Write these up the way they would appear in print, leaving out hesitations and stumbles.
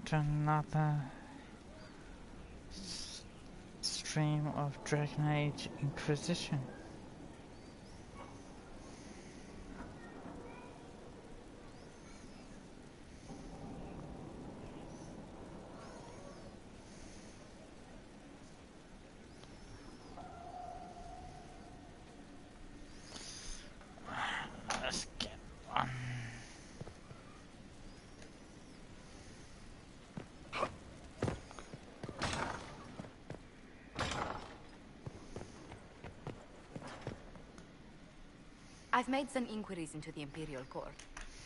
to another stream of Dragon Age Inquisition. Let's get on. I've made some inquiries into the Imperial Court.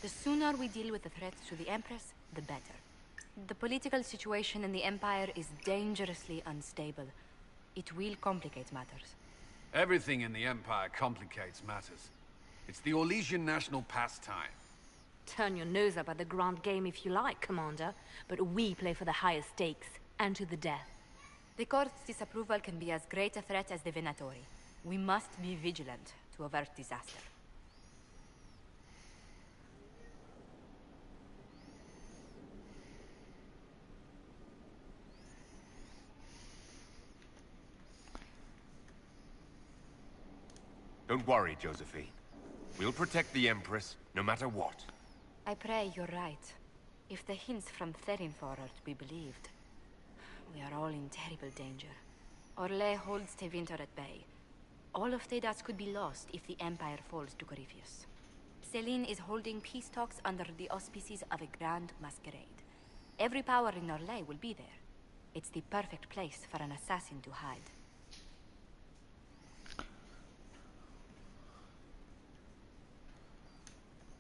The sooner we deal with the threat to the Empress, the better. The political situation in the Empire is dangerously unstable. It will complicate matters. Everything in the Empire complicates matters. It's the Orlesian national pastime. Turn your nose up at the grand game if you like, Commander, but we play for the highest stakes, and to the death. The Court's disapproval can be as great a threat as the Venatori. We must be vigilant to avert disaster. Don't worry, Josephine. We'll protect the Empress, no matter what. I pray you're right. If the hints from Therinfor are to be believed, we are all in terrible danger. Orlais holds Tevinter at bay. All of Thedas could be lost if the Empire falls to Corypheus. Celine is holding peace talks under the auspices of a grand masquerade. Every power in Orlais will be there. It's the perfect place for an assassin to hide.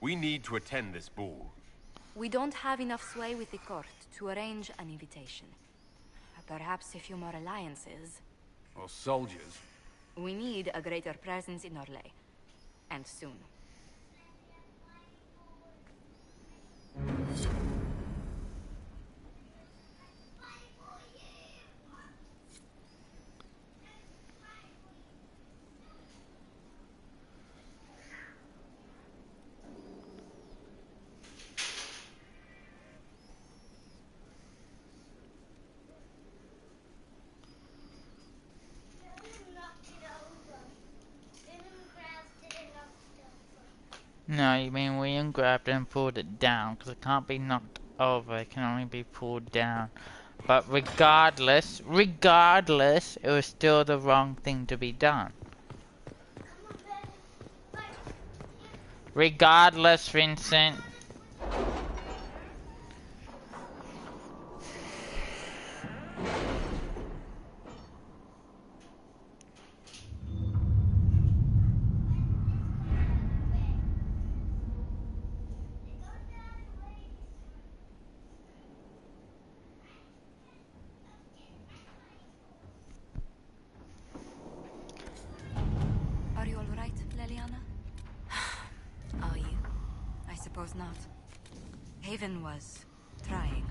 We need to attend this ball. We don't have enough sway with the court to arrange an invitation. Perhaps a few more alliances. Or soldiers. We need a greater presence in Orlais. And soon. No, you mean William grabbed it and pulled it down, because it can't be knocked over, it can only be pulled down. But regardless, it was still the wrong thing to be done. Regardless, Vincent. Not. Haven was trying.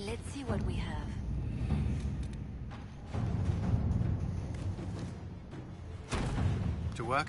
Let's see what we have. To work?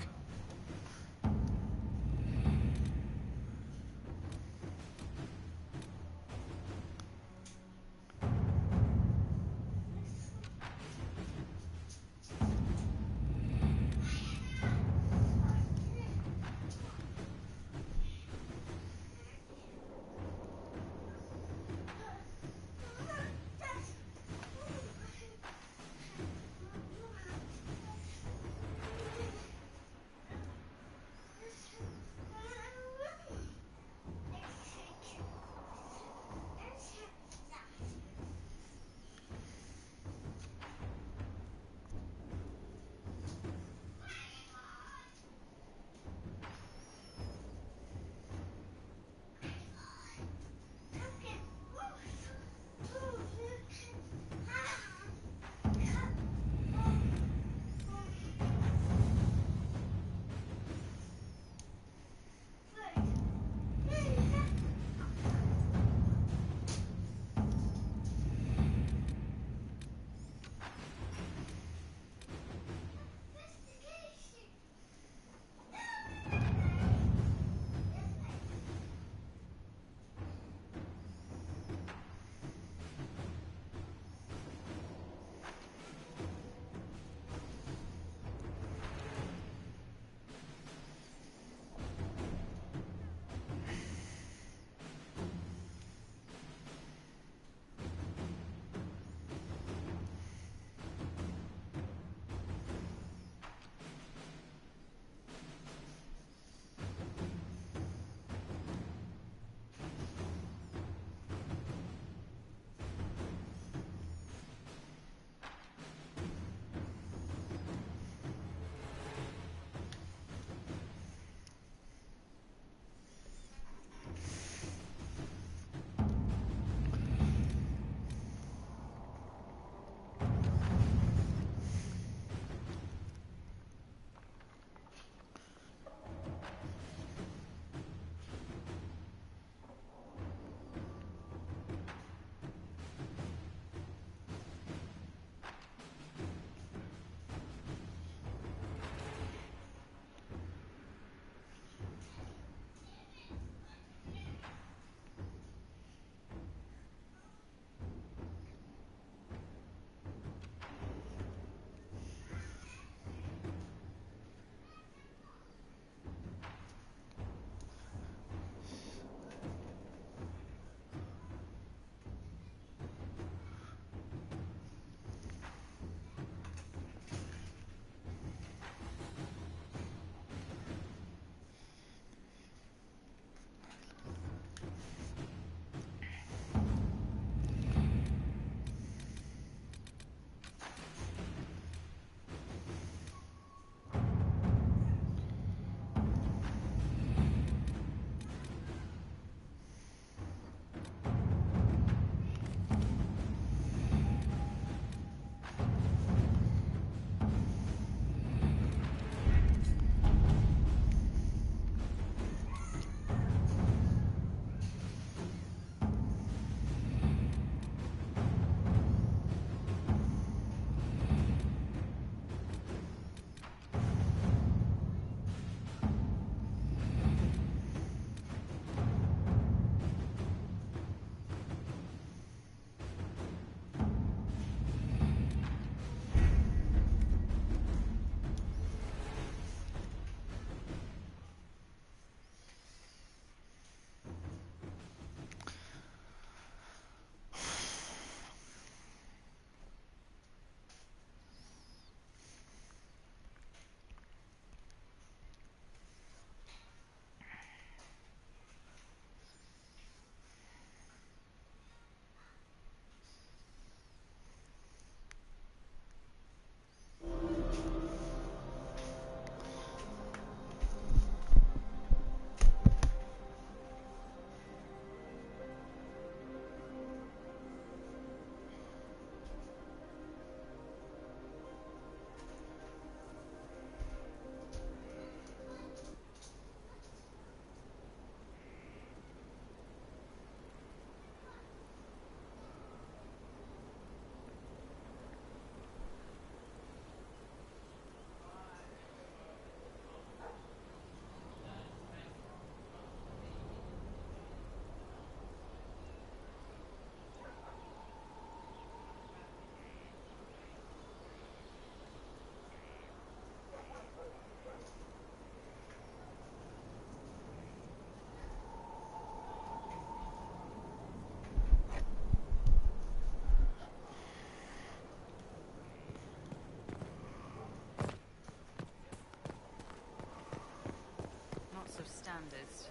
commanders.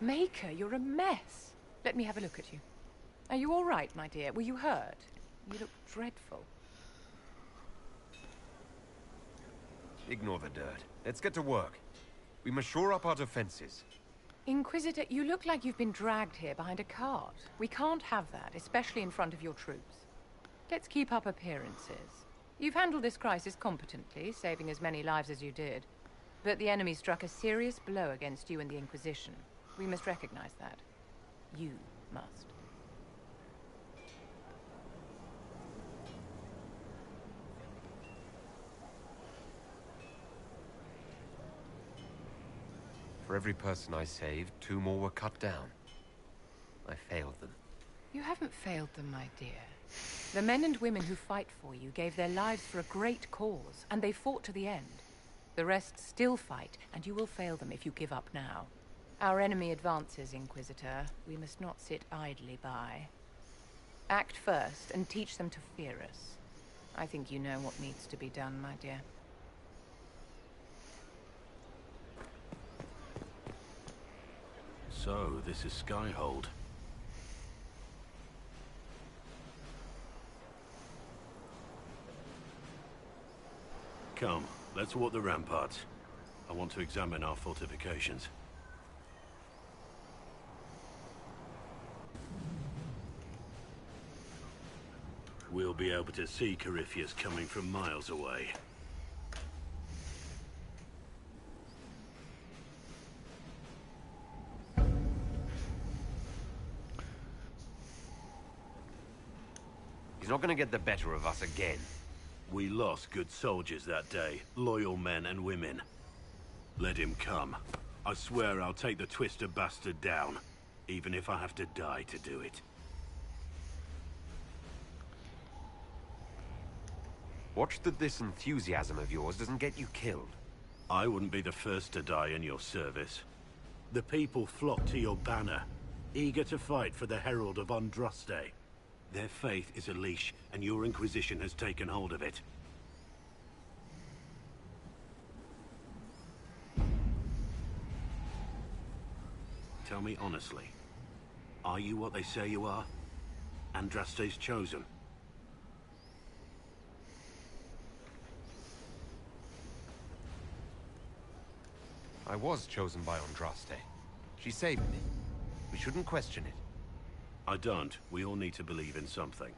Maker, you're a mess. Let me have a look at you. Are you all right, my dear? Were you hurt? You look dreadful. Ignore the dirt. Let's get to work. We must shore up our defenses. Inquisitor, you look like you've been dragged here behind a cart. We can't have that, especially in front of your troops. Let's keep up appearances. You've handled this crisis competently, saving as many lives as you did. But the enemy struck a serious blow against you and the Inquisition. We must recognize that. You must. For every person I saved, 2 more were cut down. I failed them. You haven't failed them, my dear. The men and women who fight for you gave their lives for a great cause, and they fought to the end. The rest still fight, and you will fail them if you give up now. Our enemy advances, Inquisitor. We must not sit idly by. Act first, and teach them to fear us. I think you know what needs to be done, my dear. So, this is Skyhold. Come, let's walk the ramparts. I want to examine our fortifications. We'll be able to see Corypheus coming from miles away. He's not gonna get the better of us again. We lost good soldiers that day, loyal men and women. Let him come. I swear I'll take the twisted bastard down, even if I have to die to do it. Watch that this enthusiasm of yours doesn't get you killed. I wouldn't be the first to die in your service. The people flock to your banner, eager to fight for the Herald of Andraste. Their faith is a leash, and your Inquisition has taken hold of it. Tell me honestly, are you what they say you are? Andraste's chosen? I was chosen by Andraste. She saved me. We shouldn't question it. I don't. We all need to believe in something.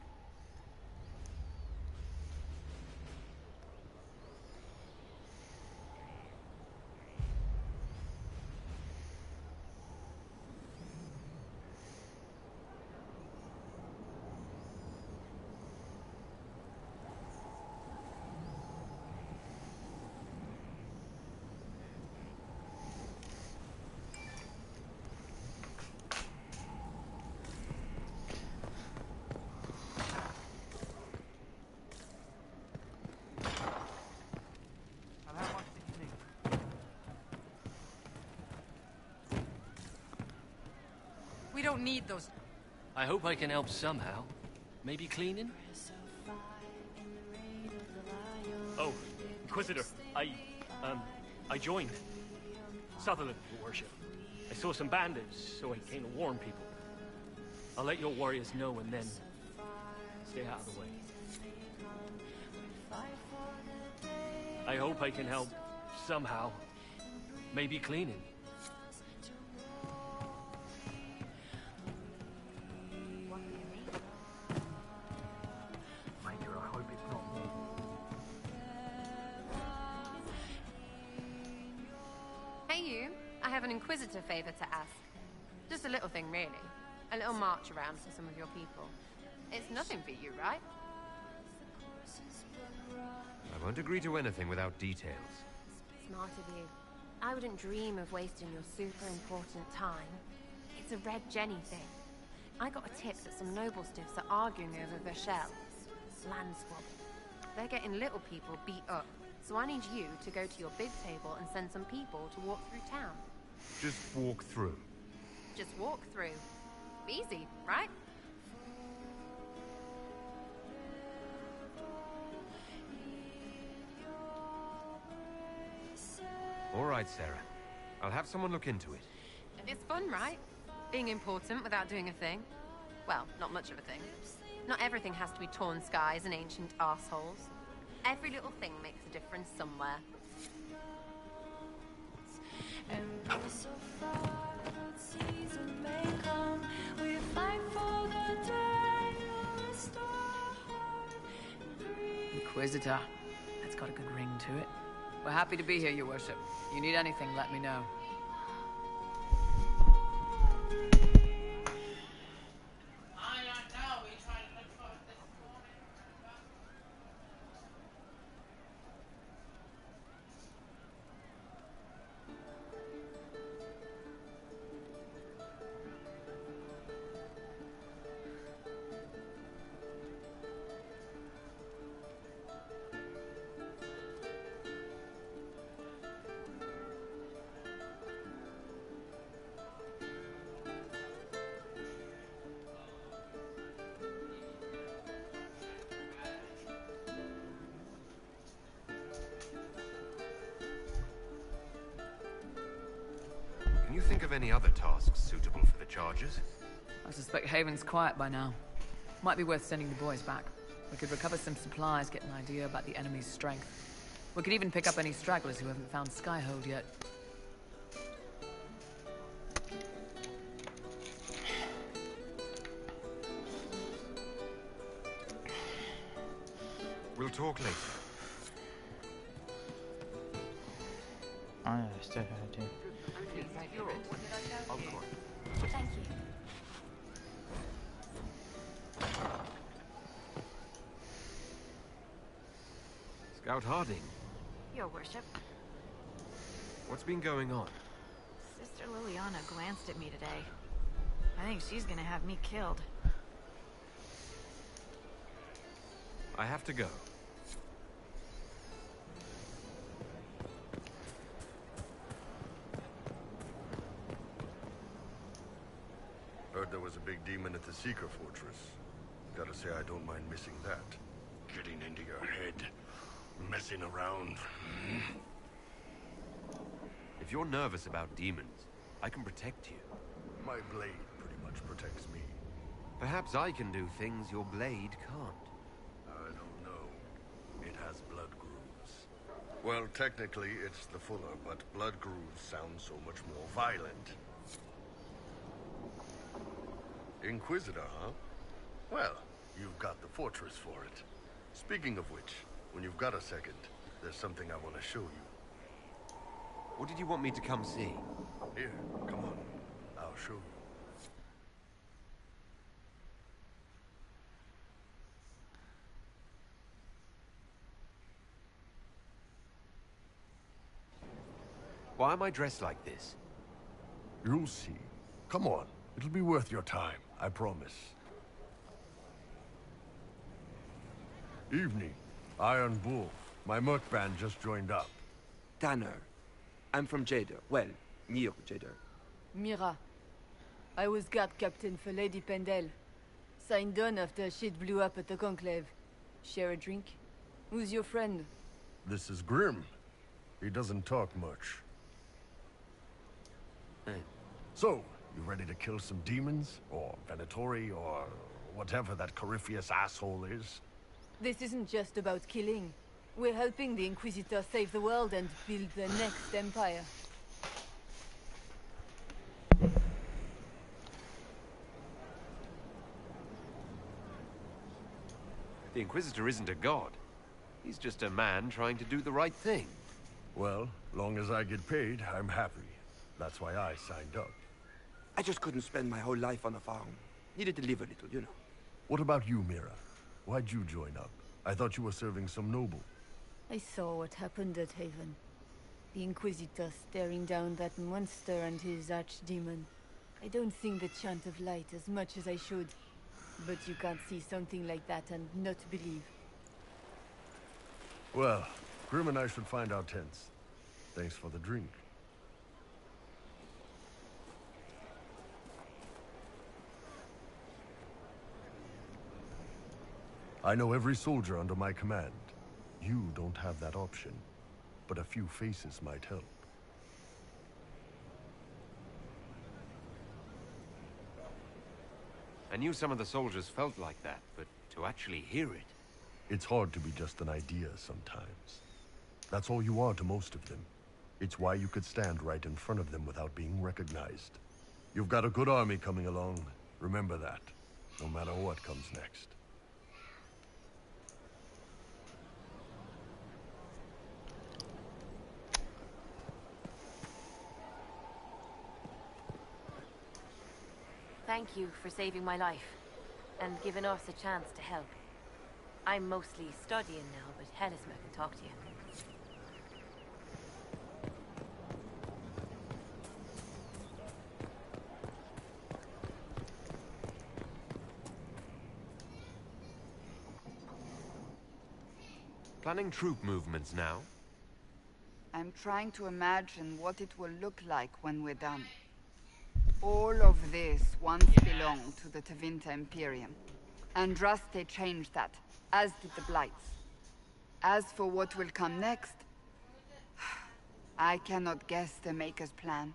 We don't need those. I hope I can help somehow. Maybe cleaning? Oh, Inquisitor, I joined. Sutherland, your worship. I saw some bandits, so I came to warn people. I'll let your warriors know and then stay out of the way. I hope I can help somehow. Maybe cleaning. Inquisitor favor to ask. Just a little thing, really. A little march around for some of your people. It's nothing for you, right? I won't agree to anything without details. Smart of you. I wouldn't dream of wasting your super important time. It's a Red Jenny thing. I got a tip that some noble stiffs are arguing over Vachel. Land squabble. They're getting little people beat up. So I need you to go to your big table and send some people to walk through town. Just walk through. Just walk through. Easy, right? All right, Sarah. I'll have someone look into it. It's fun, right? Being important without doing a thing. Well, not much of a thing. Not everything has to be torn skies and ancient arseholes. Every little thing makes a difference somewhere. Inquisitor. That's got a good ring to it. We're happy to be here, Your Worship. You need anything, let me know. Can you think of any other tasks suitable for the charges? I suspect Haven's quiet by now. Might be worth sending the boys back. We could recover some supplies, get an idea about the enemy's strength. We could even pick up any stragglers who haven't found Skyhold yet. We'll talk later. Oh, yeah, I still gotta do. Thank you. Scout Harding, Your Worship. what's been going on? Sister Liliana glanced at me today. I think she's gonna have me killed. I have to go. Heard there was a big demon at the Seeker Fortress. Gotta say, I don't mind missing that. Getting into your head. Messing around. If you're nervous about demons, I can protect you. My blade pretty much protects me. Perhaps I can do things your blade can't. I don't know. It has blood grooves. Well, technically, it's the Fuller, but blood grooves sound so much more violent. Inquisitor, huh? Well, you've got the fortress for it. Speaking of which, when you've got a second, there's something I want to show you. What did you want me to come see? Here, come on. I'll show you. Why am I dressed like this? You'll see. Come on. It'll be worth your time, I promise. Evening. Iron Bull. My merc band just joined up. Tanner. I'm from Jader. Well, near Jader. Mira. I was guard captain for Lady Pendel. Signed on after shit blew up at the Conclave. Share a drink? Who's your friend? This is Grim. He doesn't talk much. So, you ready to kill some demons? Or Venatori? Or whatever that Corypheus asshole is? This isn't just about killing. We're helping the Inquisitor save the world and build the next empire. The Inquisitor isn't a god. He's just a man trying to do the right thing. Well, long as I get paid, I'm happy. That's why I signed up. I just couldn't spend my whole life on a farm. Needed to live a little, you know. What about you, Mira? Why'd you join up? I thought you were serving some noble. I saw what happened at Haven. The Inquisitor staring down that monster and his archdemon. I don't think the chant of light as much as I should. But you can't see something like that and not believe. Well, Grim and I should find our tents. Thanks for the drink. I know every soldier under my command. You don't have that option, but a few faces might help. I knew some of the soldiers felt like that, but to actually hear it... It's hard to be just an idea sometimes. That's all you are to most of them. It's why you could stand right in front of them without being recognized. You've got a good army coming along. Remember that, no matter what comes next. Thank you for saving my life, and giving us a chance to help. I'm mostly studying now, but Helisma can talk to you. Planning troop movements now? I'm trying to imagine what it will look like when we're done. All of this once belonged to the Tevinter Imperium. Andraste changed that, as did the Blights. As for what will come next, I cannot guess the Maker's plan.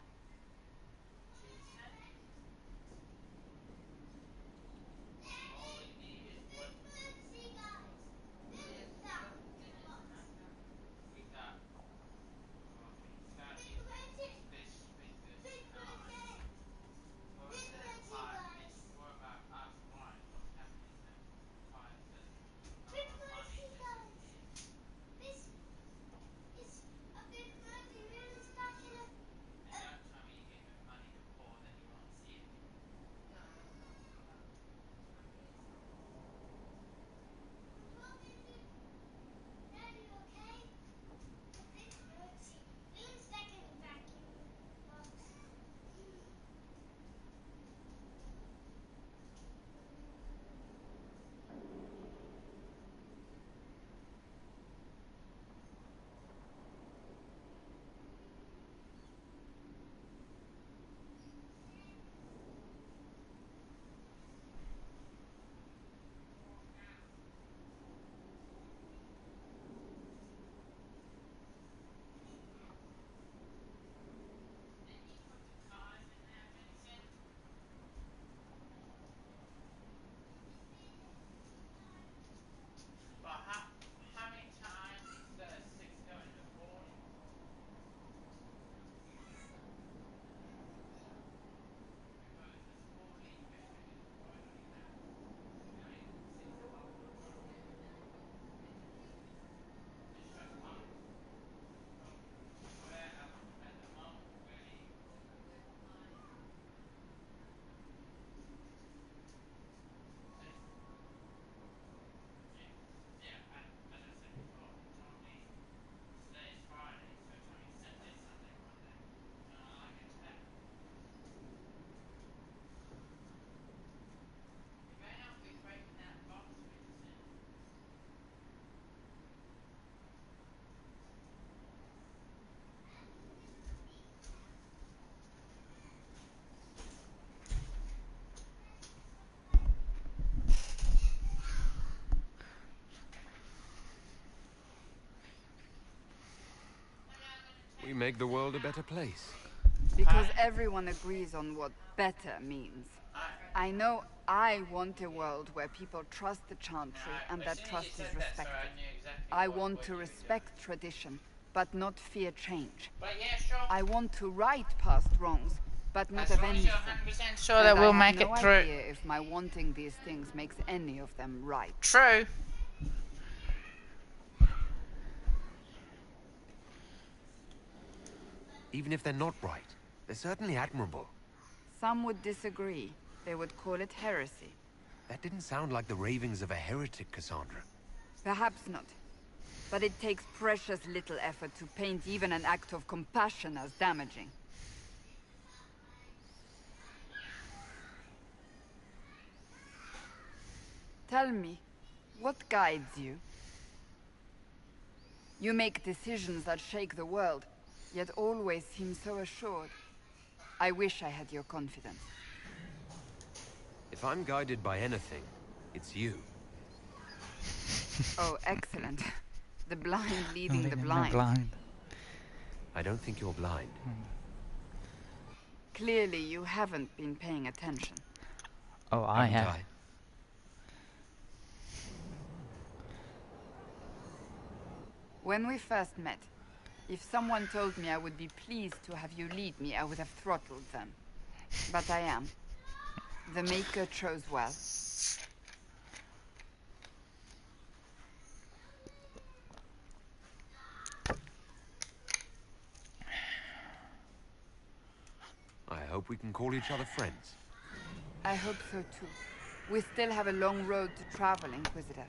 We make the world a better place. Because everyone agrees on what better means. I know I want a world where people trust the Chantry and that trust is respected. I want to respect tradition, but not fear change. I want to right past wrongs, but not avenge them. Sure that we'll make it through. I have no idea if my wanting these things makes any of them right. True. Even if they're not right, they're certainly admirable. Some would disagree. They would call it heresy. That didn't sound like the ravings of a heretic, Cassandra. Perhaps not. But it takes precious little effort to paint even an act of compassion as damaging. Tell me, what guides you? You make decisions that shake the world, yet always seem so assured. I wish I had your confidence. If I'm guided by anything, it's you. Oh, excellent. The blind leading the blind. I don't think you're blind. Clearly, you haven't been paying attention. Oh, I Haven't have. When we first met, if someone told me I would be pleased to have you lead me, I would have throttled them. But I am. The Maker chose well. I hope we can call each other friends. I hope so too. We still have a long road to travel, Inquisitor.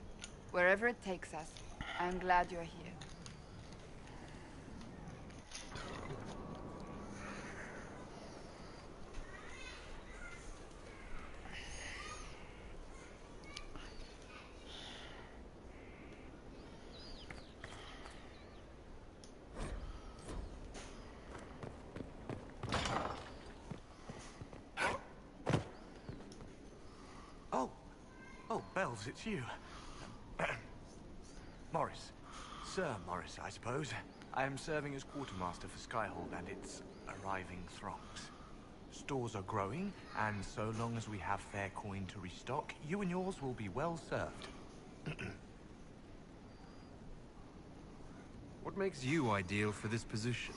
Wherever it takes us, I'm glad you're here. Oh, Bells, it's you. Morris. Sir Morris, I suppose. I am serving as quartermaster for Skyhold and its arriving throngs. Stores are growing, and so long as we have fair coin to restock, you and yours will be well served. What makes you ideal for this position?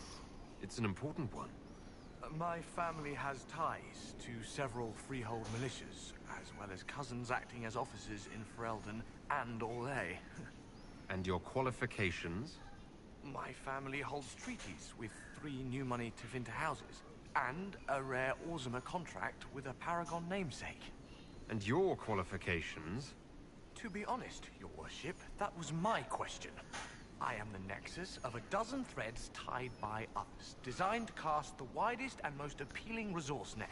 It's an important one. My family has ties to several freehold militias, as well as cousins acting as officers in Ferelden and Orlais. And your qualifications? My family holds treaties with 3 new money Tevinter houses, and a rare Orzuma contract with a Paragon namesake. And your qualifications? To be honest, your worship, that was my question. I am the nexus of a dozen threads tied by others, designed to cast the widest and most appealing resource net.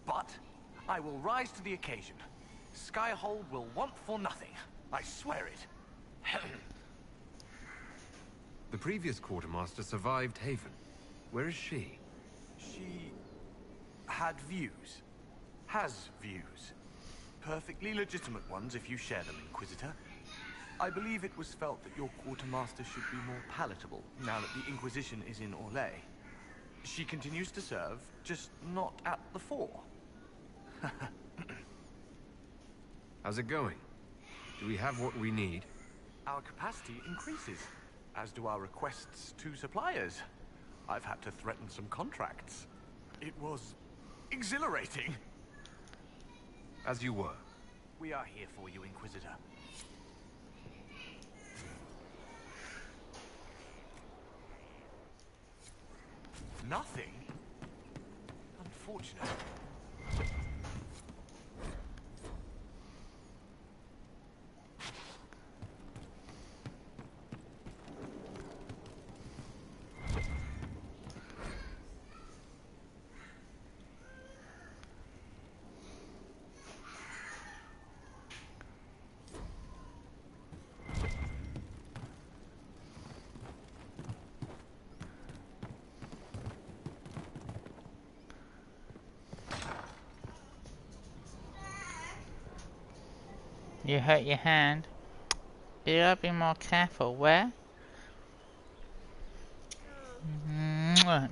But I will rise to the occasion. Skyhold will want for nothing. I swear it. The previous quartermaster survived Haven. Where is she? She had views. Has views. Perfectly legitimate ones if you share them, Inquisitor. I believe it was felt that your quartermaster should be more palatable now that the Inquisition is in Orlais. She continues to serve, just not at the fore. How's it going? Do we have what we need? Our capacity increases, as do our requests to suppliers. I've had to threaten some contracts. It was exhilarating. As you were. We are here for you, Inquisitor. Nothing? Unfortunate. You hurt your hand. You gotta be more careful. Where?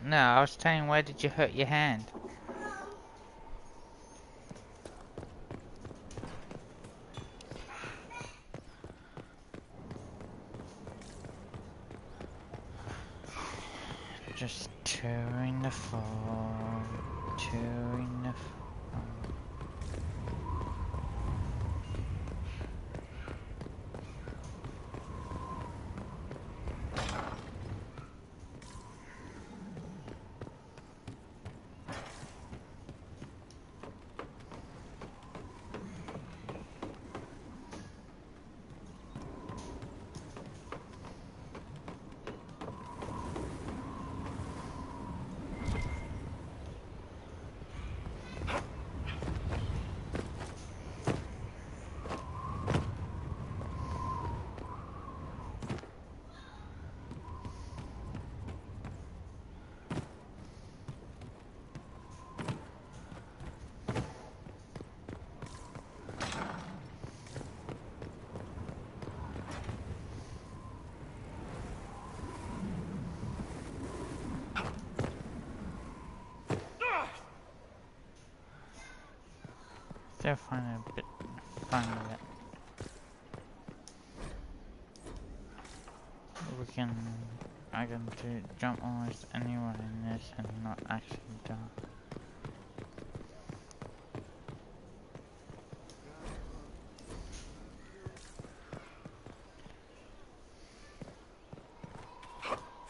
No, I was saying, where did you hurt your hand? Just touring the farm, touring the farm. Still find it a bit fun with it. I can jump almost anywhere in this and not actually die.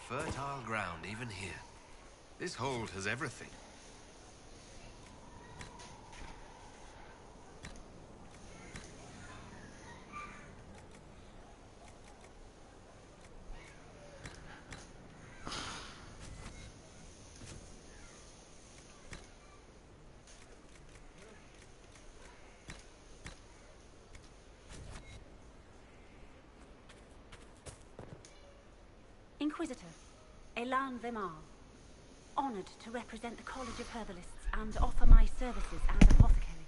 Fertile ground, even here. This hold has everything. Inquisitor, Elan Vemar. Honored to represent the College of Herbalists and offer my services as apothecary.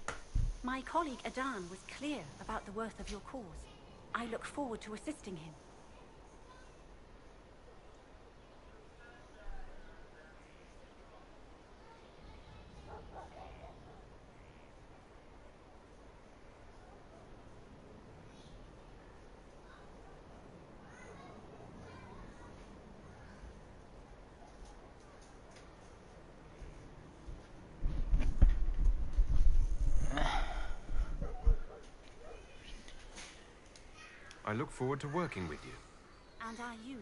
My colleague Adan was clear about the worth of your cause. I look forward to assisting him. I look forward to working with you. And are you?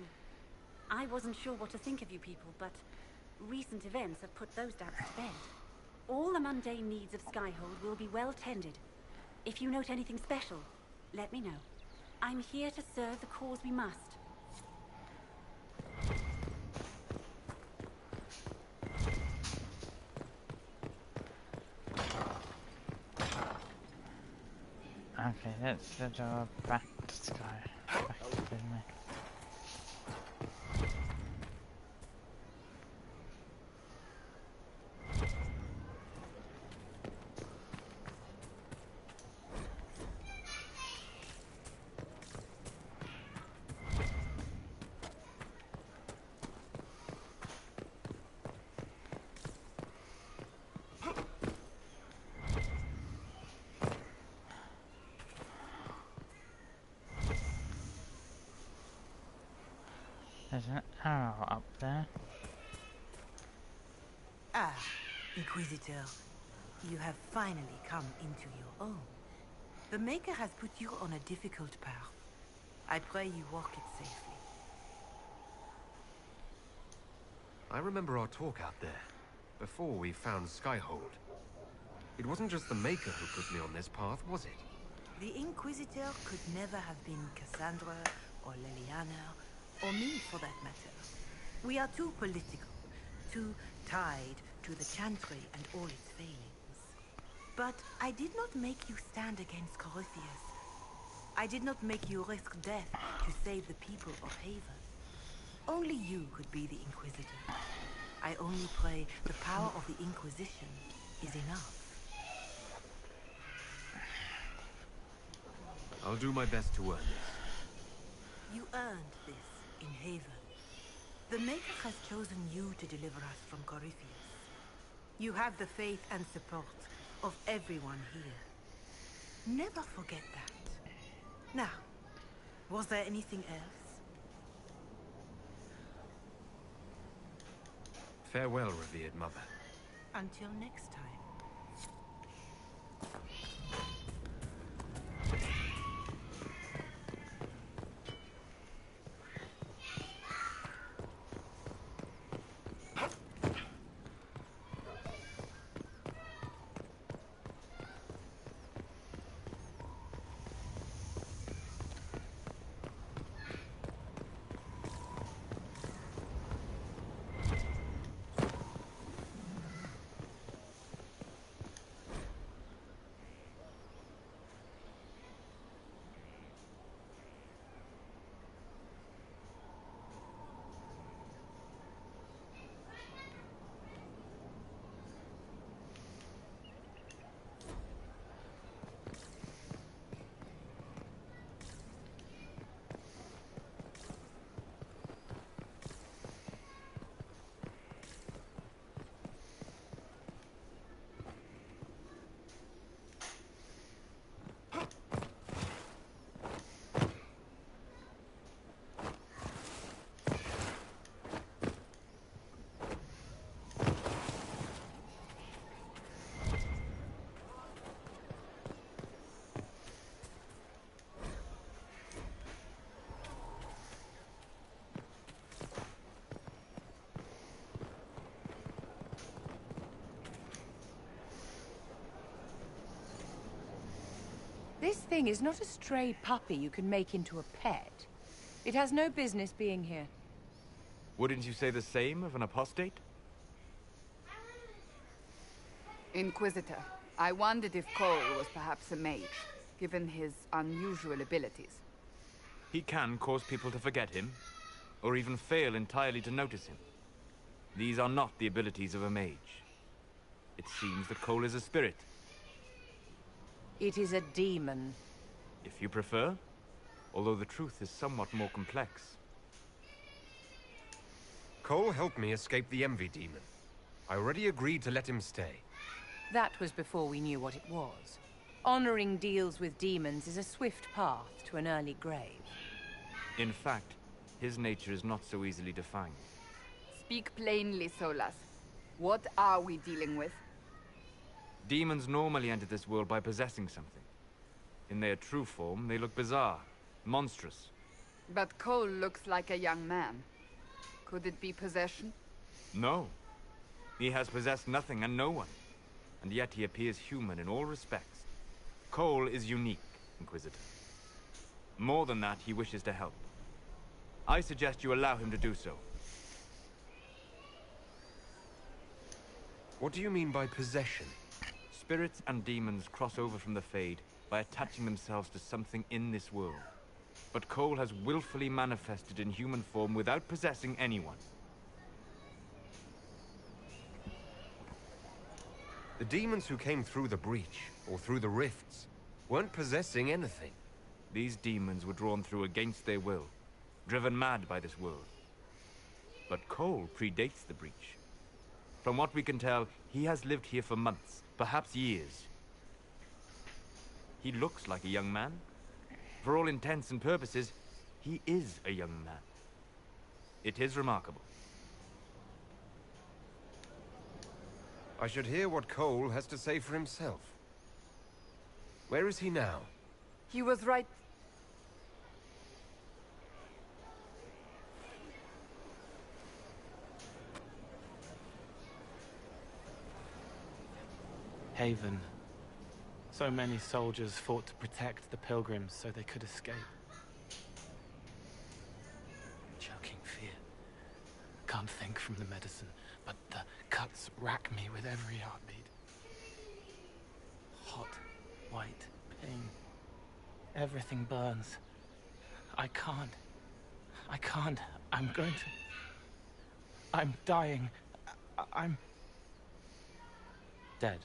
I wasn't sure what to think of you people, but recent events have put those doubts to bed. All the mundane needs of Skyhold will be well tended. If you note anything special, let me know. I'm here to serve the cause we must. Okay, that's the door back to Sky. Back to me. There's an arrow up there. Ah, Inquisitor. You have finally come into your own. The Maker has put you on a difficult path. I pray you walk it safely. I remember our talk out there, before we found Skyhold. It wasn't just the Maker who put me on this path, was it? The Inquisitor could never have been Cassandra, or Leliana, or me for that matter. We are too political, too tied to the Chantry and all its failings. But I did not make you stand against Corypheus. I did not make you risk death to save the people of Haven. Only you could be the Inquisitor. I only pray the power of the Inquisition is enough. I'll do my best to earn this. You earned this in Haven. The Maker has chosen you to deliver us from Corypheus. You have the faith and support of everyone here. Never forget that. Now, was there anything else? Farewell, revered mother. Until next time. This thing is not a stray puppy you can make into a pet. It has no business being here. Wouldn't you say the same of an apostate? Inquisitor, I wondered if Cole was perhaps a mage, given his unusual abilities. He can cause people to forget him, or even fail entirely to notice him. These are not the abilities of a mage. It seems that Cole is a spirit. It is a demon. If you prefer, although the truth is somewhat more complex. Cole helped me escape the Envy Demon. I already agreed to let him stay. That was before we knew what it was. Honoring deals with demons is a swift path to an early grave. In fact, his nature is not so easily defined. Speak plainly, Solas. What are we dealing with? Demons normally enter this world by possessing something. In their true form, they look bizarre, monstrous. But Cole looks like a young man. Could it be possession? No. He has possessed nothing and no one. And yet he appears human in all respects. Cole is unique, Inquisitor. More than that, he wishes to help. I suggest you allow him to do so. What do you mean by possession? Spirits and demons cross over from the Fade by attaching themselves to something in this world. But Cole has willfully manifested in human form without possessing anyone. The demons who came through the breach, or through the rifts, weren't possessing anything. These demons were drawn through against their will, driven mad by this world. But Cole predates the breach. From what we can tell, he has lived here for months, perhaps years. He looks like a young man. For all intents and purposes, he is a young man. It is remarkable. I should hear what Cole has to say for himself. Where is he now? He was right... Haven. So many soldiers fought to protect the pilgrims so they could escape. Choking fear. Can't think from the medicine, but the cuts rack me with every heartbeat. Hot, white pain. Everything burns. I can't. I'm going to... I'm dying. I'm... dead.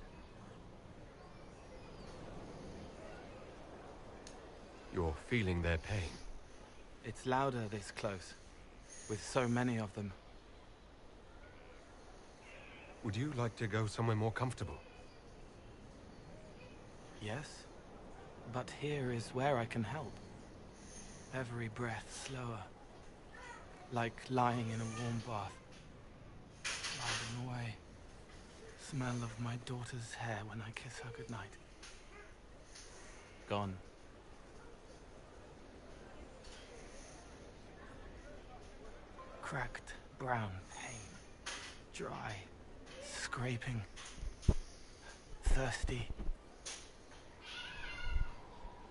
You're feeling their pain. It's louder this close, with so many of them. Would you like to go somewhere more comfortable? Yes, but here is where I can help. Every breath slower, like lying in a warm bath, sliding away. Smell of my daughter's hair when I kiss her goodnight. Gone. Cracked brown pain, dry, scraping, thirsty.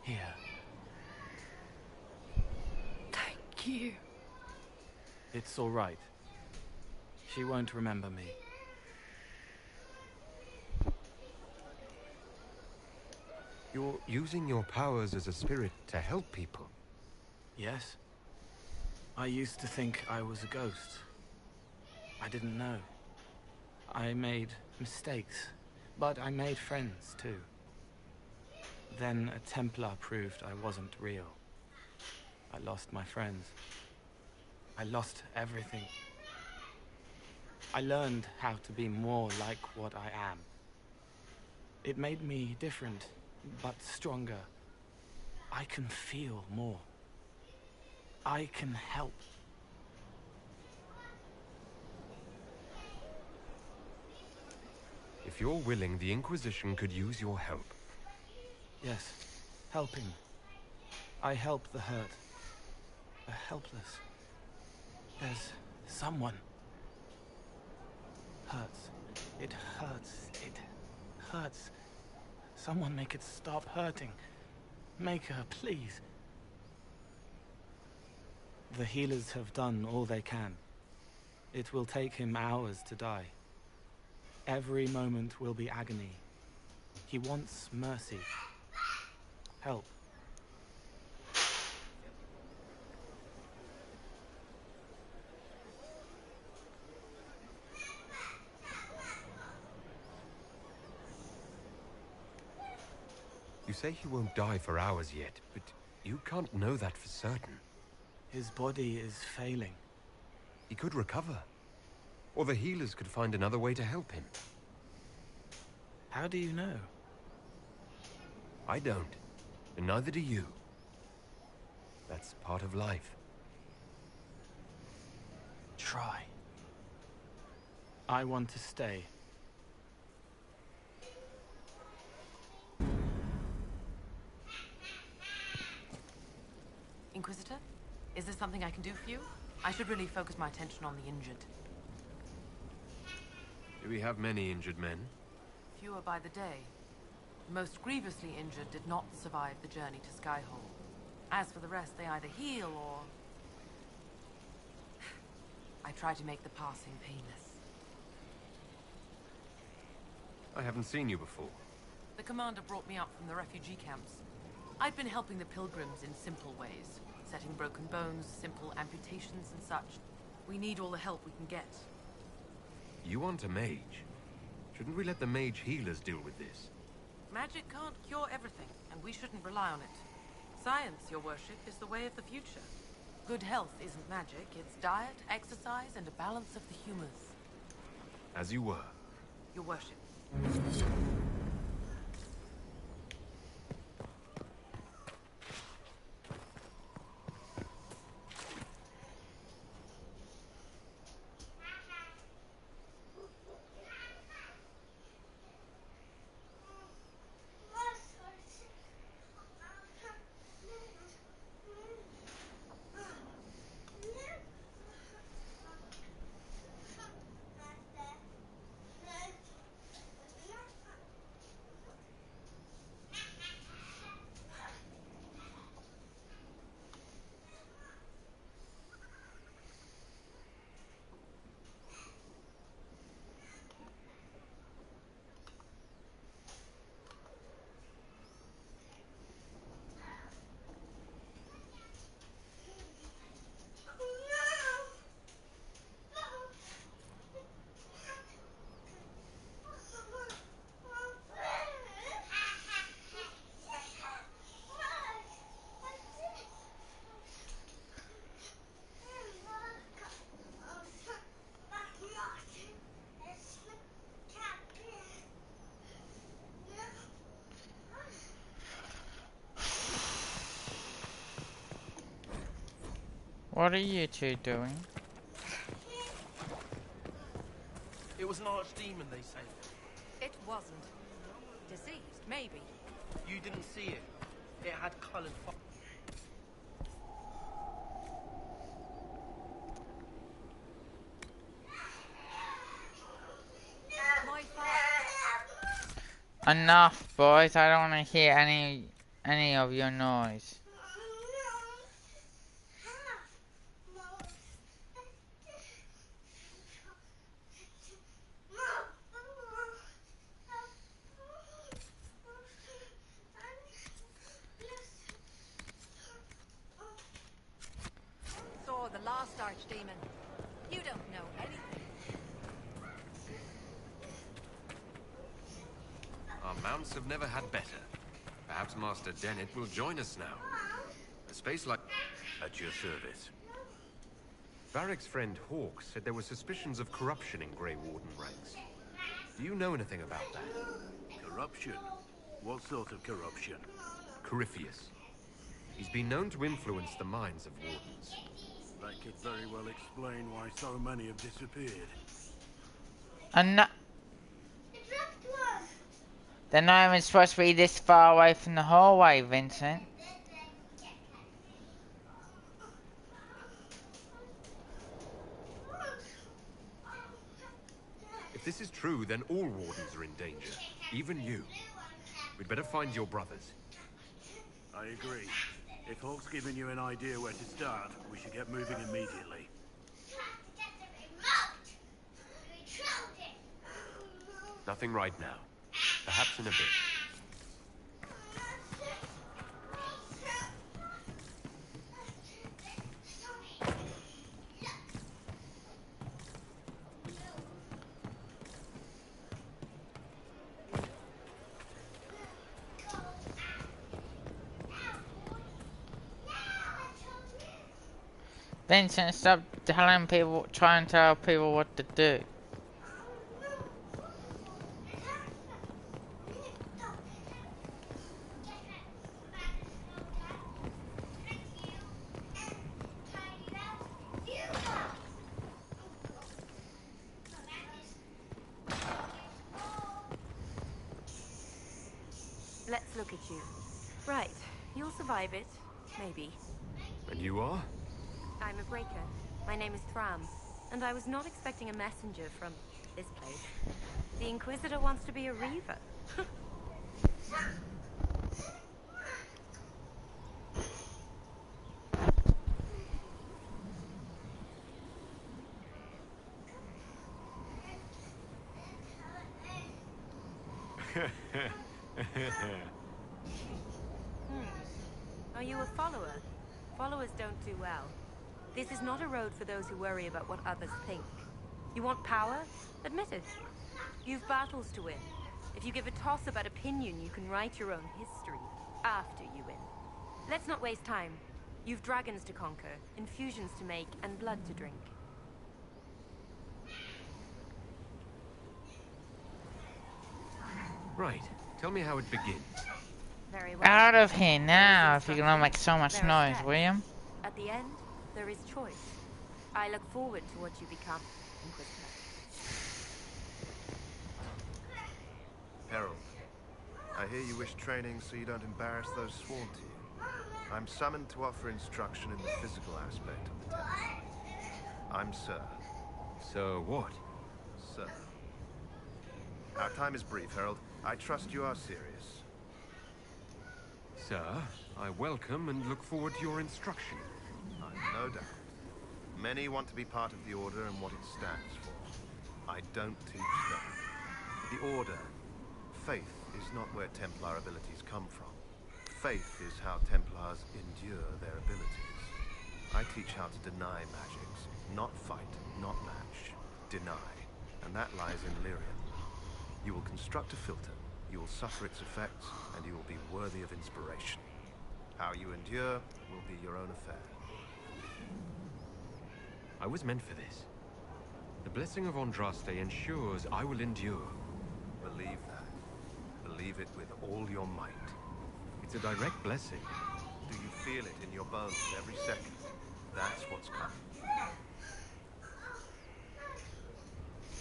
Here. Thank you. It's all right. She won't remember me. You're using your powers as a spirit to help people. Yes. I used to think I was a ghost. I didn't know. I made mistakes, but I made friends too. Then a Templar proved I wasn't real. I lost my friends. I lost everything. I learned how to be more like what I am. It made me different, but stronger. I can feel more. I can help. If you're willing, the Inquisition could use your help. Yes, helping. I help the hurt. The helpless. There's someone. Hurts. It hurts. It hurts. Someone make it stop hurting. Maker, please. The healers have done all they can. It will take him hours to die. Every moment will be agony. He wants mercy. Help. You say he won't die for hours yet, but you can't know that for certain. His body is failing. He could recover. Or the healers could find another way to help him. How do you know? I don't. And neither do you. That's part of life. Try. I want to stay. Inquisitor, is there something I can do for you? I should really focus my attention on the injured. Do we have many injured men? Fewer by the day. The most grievously injured did not survive the journey to Skyhold. As for the rest, they either heal or... I try to make the passing painless. I haven't seen you before. The commander brought me up from the refugee camps. I'd been helping the pilgrims in simple ways. Setting broken bones, simple amputations and such. We need all the help we can get. You want a mage? Shouldn't we let the mage healers deal with this? Magic can't cure everything, and we shouldn't rely on it. Science, your worship, is the way of the future. Good health isn't magic, it's diet, exercise, and a balance of the humors. As you were. Your worship. What are you two doing? It was an archdemon, they say. It wasn't. Deceased, maybe. You didn't see it. It had coloured fire. Enough, boys. I don't want to hear any of your noise. Saw the last archdemon. You don't know anything. Our mounts have never had better. Perhaps Master Dennett will join us now. A space like... At your service. Varric's friend Hawk said there were suspicions of corruption in Grey Warden ranks. Do you know anything about that? Corruption? What sort of corruption? Corypheus. He's been known to influence the minds of wardens. That could very well explain why so many have disappeared. They're not even supposed to be this far away from the hallway, Vincent. If this is true, then all wardens are in danger. Even you. We'd better find your brothers. I agree. If Hawk's given you an idea where to start, we should get moving immediately. Nothing right now. Perhaps in a bit. Vincent, stop telling people, trying to tell people what to do. Let's look at you. Right, you'll survive it. Maybe. And you are? I'm a breaker. My name is Thram, and I was not expecting a messenger from this place. The Inquisitor wants to be a Reaver. Are you a follower? Followers don't do well. This is not a road for those who worry about what others think. You want power? Admit it. You've battles to win. If you give a toss about opinion, you can write your own history after you win. Let's not waste time. You've dragons to conquer, infusions to make, and blood to drink. Right. Tell me how it begins. Very well. Out of here now, if you're gonna make so much noise, William. At the end, there is choice. I look forward to what you become, Inquisitor. Herald, I hear you wish training so you don't embarrass those sworn to you. I'm summoned to offer instruction in the physical aspect of the task. I'm Sir. So what? Sir. Our time is brief, Herald. I trust you are serious. Sir, I welcome and look forward to your instruction. I've no doubt. Many want to be part of the Order and what it stands for. I don't teach that. The Order, faith, is not where Templar abilities come from. Faith is how Templars endure their abilities. I teach how to deny magics, not fight, not match. Deny. And that lies in Lyrium. You will construct a filter, you will suffer its effects, and you will be worthy of inspiration. How you endure will be your own affair. I was meant for this. The blessing of Andraste ensures I will endure. Believe that. Believe it with all your might. It's a direct blessing. Do you feel it in your bones every second? That's what's coming.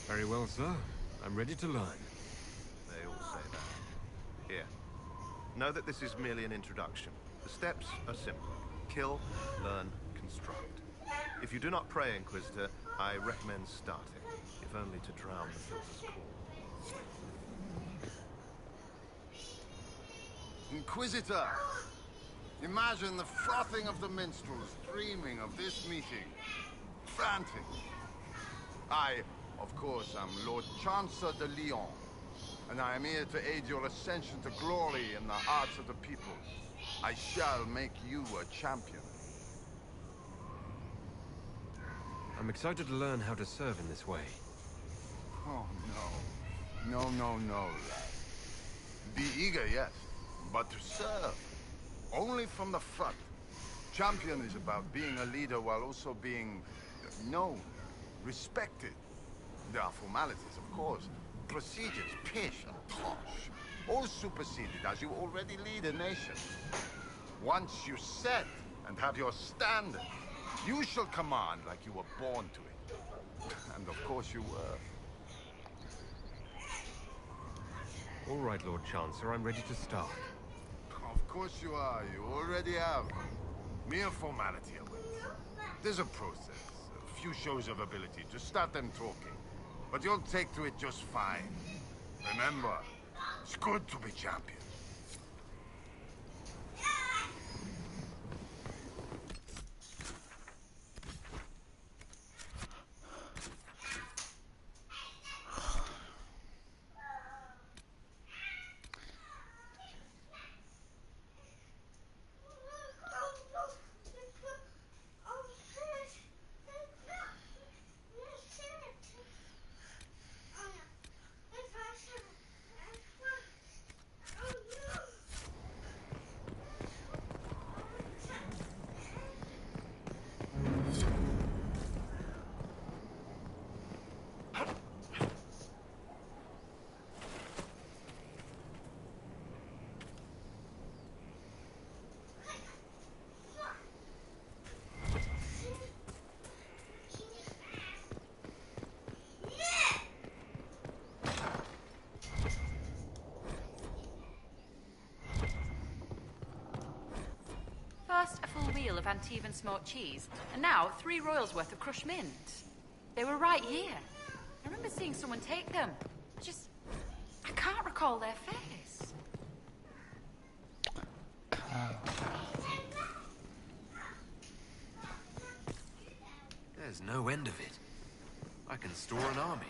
Very well, sir. I'm ready to learn. They all say that. Here. Know that this is merely an introduction. The steps are simple. Kill, learn, construct. If you do not pray, Inquisitor, I recommend starting, if only to drown the filter's call. Inquisitor! Imagine the frothing of the minstrels dreaming of this meeting. Frantic. I, of course, am Lord Chancellor de Lyon, and I am here to aid your ascension to glory in the hearts of the people. I shall make you a champion. I'm excited to learn how to serve in this way. Oh, no. No, lad. Be eager, yes, but to serve. Only from the front. Champion is about being a leader while also being known, respected. There are formalities, of course. Procedures, pish and tosh. All superseded as you already lead a nation. Once you set and have your standard, you shall command like you were born to it. And of course you were. All right, Lord Chancellor, I'm ready to start. Of course you are. You already have. Mere formality awaits. There's a process, a few shows of ability to start them talking. But you'll take to it just fine. Remember, it's good to be champion. deal of Antivan smoked cheese, and now 3 royals worth of crushed mint. They were right here. I remember seeing someone take them. I can't recall their face. There's no end of it. I can store an army.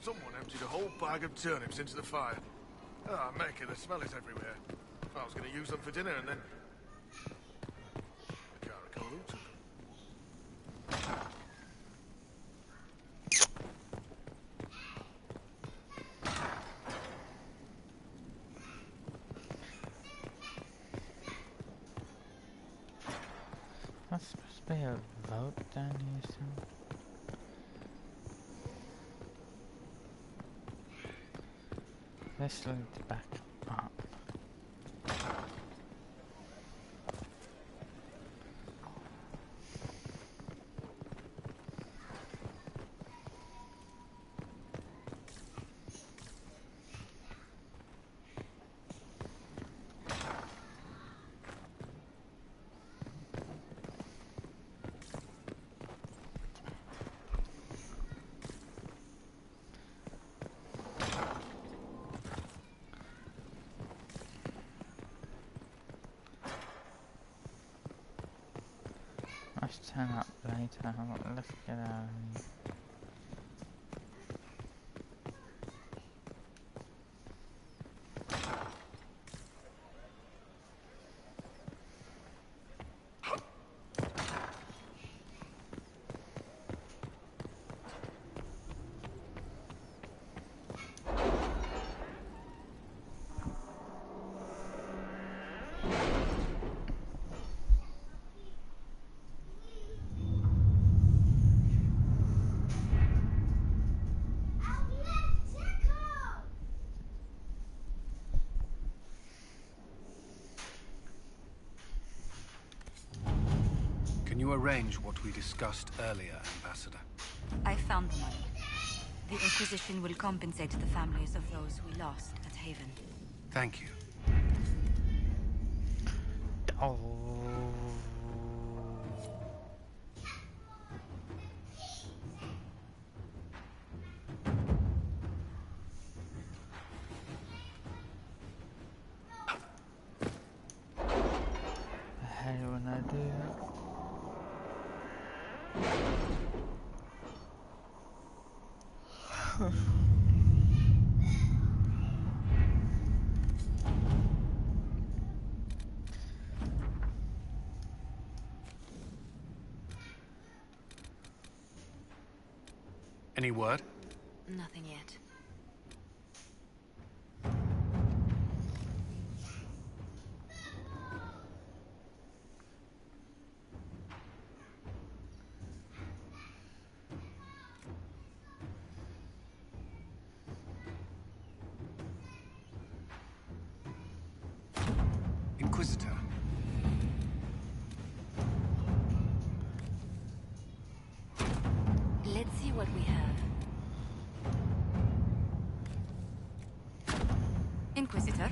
Someone emptied a whole bag of turnips into the fire. Ah, Mecca, the smell is everywhere. I was going to use them for dinner and then... I can't recall who took them. That's supposed to be a vote down here somewhere. Let's load back up. Let's turn up later. Let's get out of here. Can you arrange what we discussed earlier, Ambassador? I found the money. The Inquisition will compensate the families of those we lost at Haven. Thank you. Oh. I hate when I do that. Any word? Nothing yet. Inquisitor. Let's see what we have. Inquisitor?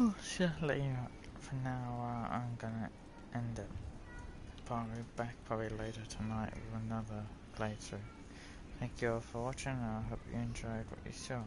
Oh, surely for now I'm gonna end it. I'll be back probably later tonight with another playthrough. Thank you all for watching, and I hope you enjoyed what you saw.